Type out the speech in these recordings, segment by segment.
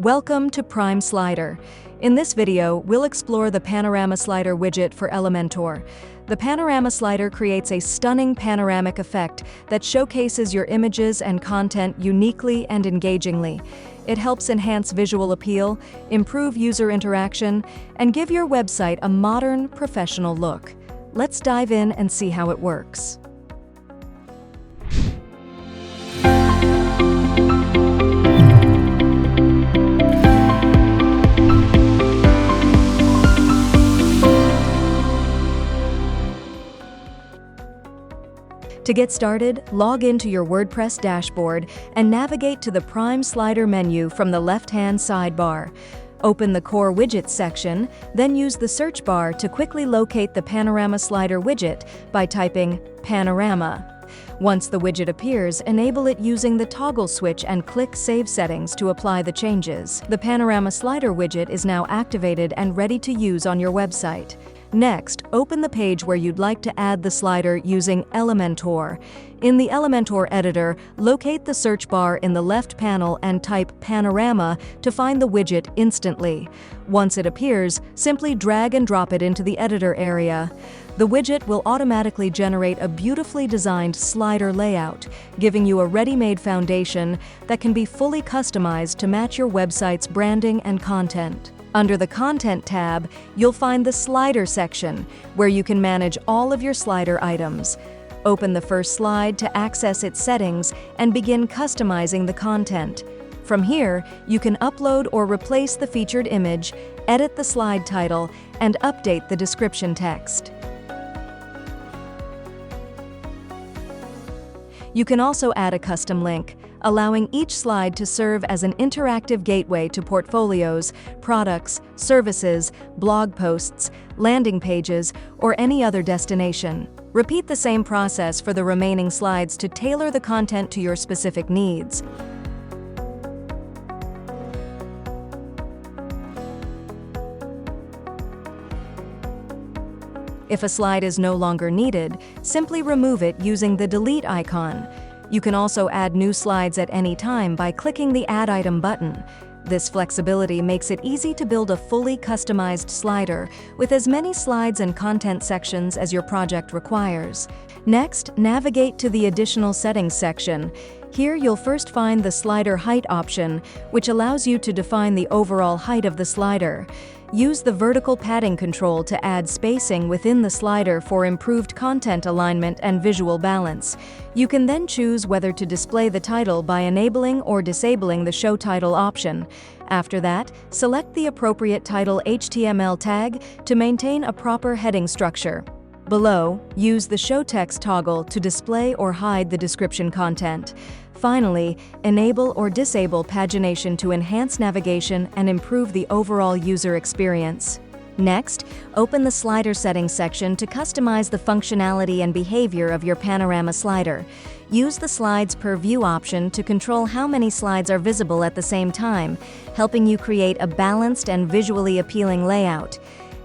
Welcome to Prime Slider. In this video, we'll explore the Panorama Slider widget for Elementor. The Panorama Slider creates a stunning panoramic effect that showcases your images and content uniquely and engagingly. It helps enhance visual appeal, improve user interaction, and give your website a modern, professional look. Let's dive in and see how it works. To get started, log into your WordPress dashboard and navigate to the Prime Slider menu from the left-hand sidebar. Open the Core Widgets section, then use the search bar to quickly locate the Panorama Slider widget by typing Panorama. Once the widget appears, enable it using the toggle switch and click Save Settings to apply the changes. The Panorama Slider widget is now activated and ready to use on your website. Next, open the page where you'd like to add the slider using Elementor. In the Elementor editor, locate the search bar in the left panel and type Panorama to find the widget instantly. Once it appears, simply drag and drop it into the editor area. The widget will automatically generate a beautifully designed slider layout, giving you a ready-made foundation that can be fully customized to match your website's branding and content. Under the Content tab, you'll find the Slider section, where you can manage all of your slider items. Open the first slide to access its settings and begin customizing the content. From here, you can upload or replace the featured image, edit the slide title, and update the description text. You can also add a custom link, allowing each slide to serve as an interactive gateway to portfolios, products, services, blog posts, landing pages, or any other destination. Repeat the same process for the remaining slides to tailor the content to your specific needs. If a slide is no longer needed, simply remove it using the delete icon. You can also add new slides at any time by clicking the Add Item button. This flexibility makes it easy to build a fully customized slider with as many slides and content sections as your project requires. Next, navigate to the Additional Settings section. Here you'll first find the Slider Height option, which allows you to define the overall height of the slider. Use the vertical padding control to add spacing within the slider for improved content alignment and visual balance. You can then choose whether to display the title by enabling or disabling the Show Title option. After that, select the appropriate title HTML tag to maintain a proper heading structure. Below, use the Show Text toggle to display or hide the description content. Finally, enable or disable pagination to enhance navigation and improve the overall user experience. Next, open the Slider Settings section to customize the functionality and behavior of your Panorama Slider. Use the Slides Per View option to control how many slides are visible at the same time, helping you create a balanced and visually appealing layout.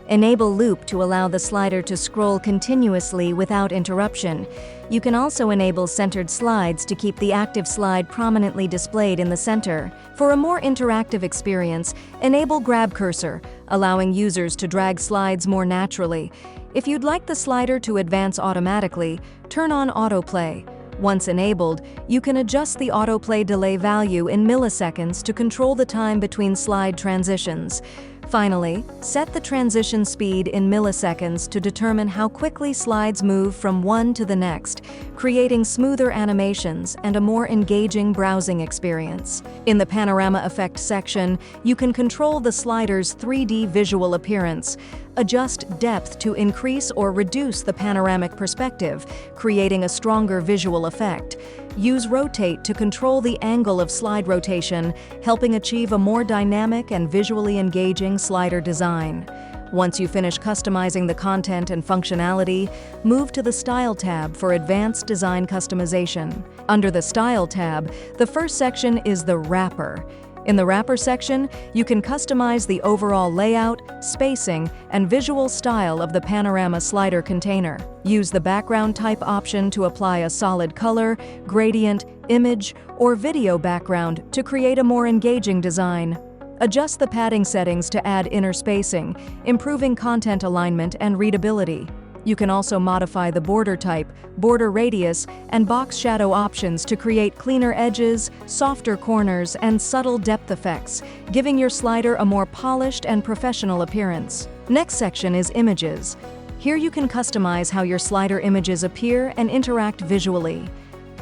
Enable Loop to allow the slider to scroll continuously without interruption. You can also enable centered slides to keep the active slide prominently displayed in the center. For a more interactive experience, enable Grab Cursor, allowing users to drag slides more naturally. If you'd like the slider to advance automatically, turn on autoplay. Once enabled, you can adjust the autoplay delay value in milliseconds to control the time between slide transitions. Finally, set the transition speed in milliseconds to determine how quickly slides move from one to the next, creating smoother animations and a more engaging browsing experience. In the Panorama Effect section, you can control the slider's 3D visual appearance. Adjust depth to increase or reduce the panoramic perspective, creating a stronger visual effect. Use Rotate to control the angle of slide rotation, helping achieve a more dynamic and visually engaging slider design. Once you finish customizing the content and functionality, move to the Style tab for advanced design customization. Under the Style tab, the first section is the Wrapper. In the Wrapper section, you can customize the overall layout, spacing, and visual style of the Panorama Slider container. Use the Background Type option to apply a solid color, gradient, image, or video background to create a more engaging design. Adjust the padding settings to add inner spacing, improving content alignment and readability. You can also modify the border type, border radius, and box shadow options to create cleaner edges, softer corners, and subtle depth effects, giving your slider a more polished and professional appearance. Next section is images. Here you can customize how your slider images appear and interact visually.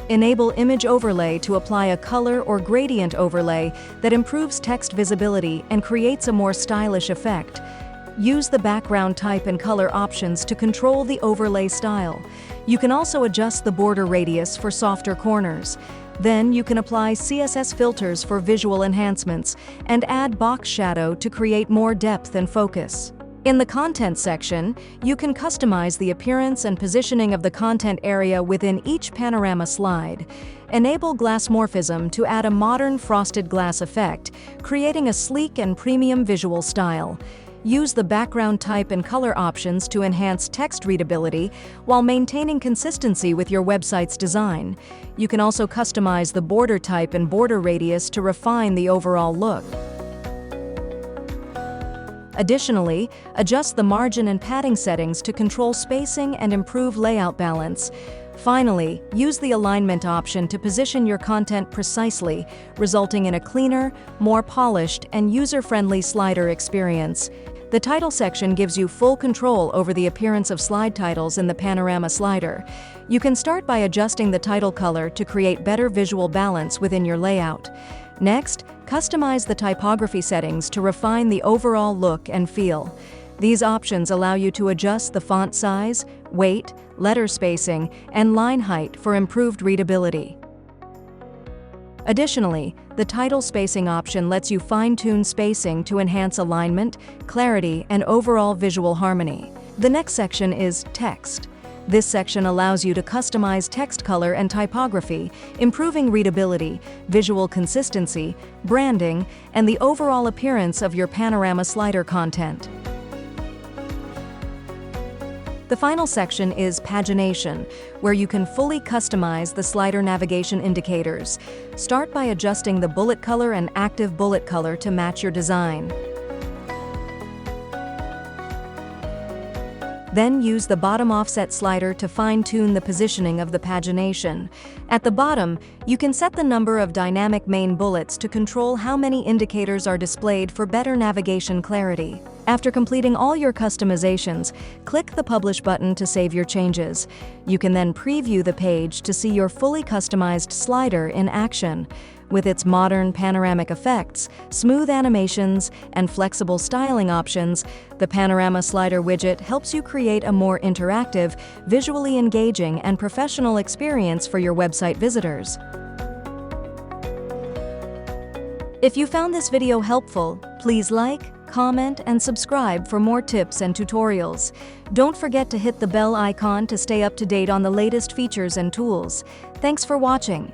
Enable image overlay to apply a color or gradient overlay that improves text visibility and creates a more stylish effect. Use the background type and color options to control the overlay style. You can also adjust the border radius for softer corners. Then you can apply CSS filters for visual enhancements and add box shadow to create more depth and focus. In the content section, you can customize the appearance and positioning of the content area within each panorama slide. Enable glassmorphism to add a modern frosted glass effect, creating a sleek and premium visual style. Use the background type and color options to enhance text readability while maintaining consistency with your website's design. You can also customize the border type and border radius to refine the overall look. Additionally, adjust the margin and padding settings to control spacing and improve layout balance. Finally, use the alignment option to position your content precisely, resulting in a cleaner, more polished, and user-friendly slider experience. The title section gives you full control over the appearance of slide titles in the Panorama Slider. You can start by adjusting the title color to create better visual balance within your layout. Next, customize the typography settings to refine the overall look and feel. These options allow you to adjust the font size, weight, letter spacing, and line height for improved readability. Additionally, the title spacing option lets you fine-tune spacing to enhance alignment, clarity, and overall visual harmony. The next section is text. This section allows you to customize text color and typography, improving readability, visual consistency, branding, and the overall appearance of your Panorama Slider content. The final section is pagination, where you can fully customize the slider navigation indicators. Start by adjusting the bullet color and active bullet color to match your design. Then use the bottom offset slider to fine-tune the positioning of the pagination. At the bottom, you can set the number of dynamic main bullets to control how many indicators are displayed for better navigation clarity. After completing all your customizations, click the Publish button to save your changes. You can then preview the page to see your fully customized slider in action. With its modern panoramic effects, smooth animations, and flexible styling options, the Panorama Slider widget helps you create a more interactive, visually engaging, and professional experience for your website visitors. If you found this video helpful, please like, comment, and subscribe for more tips and tutorials. Don't forget to hit the bell icon to stay up to date on the latest features and tools. Thanks for watching.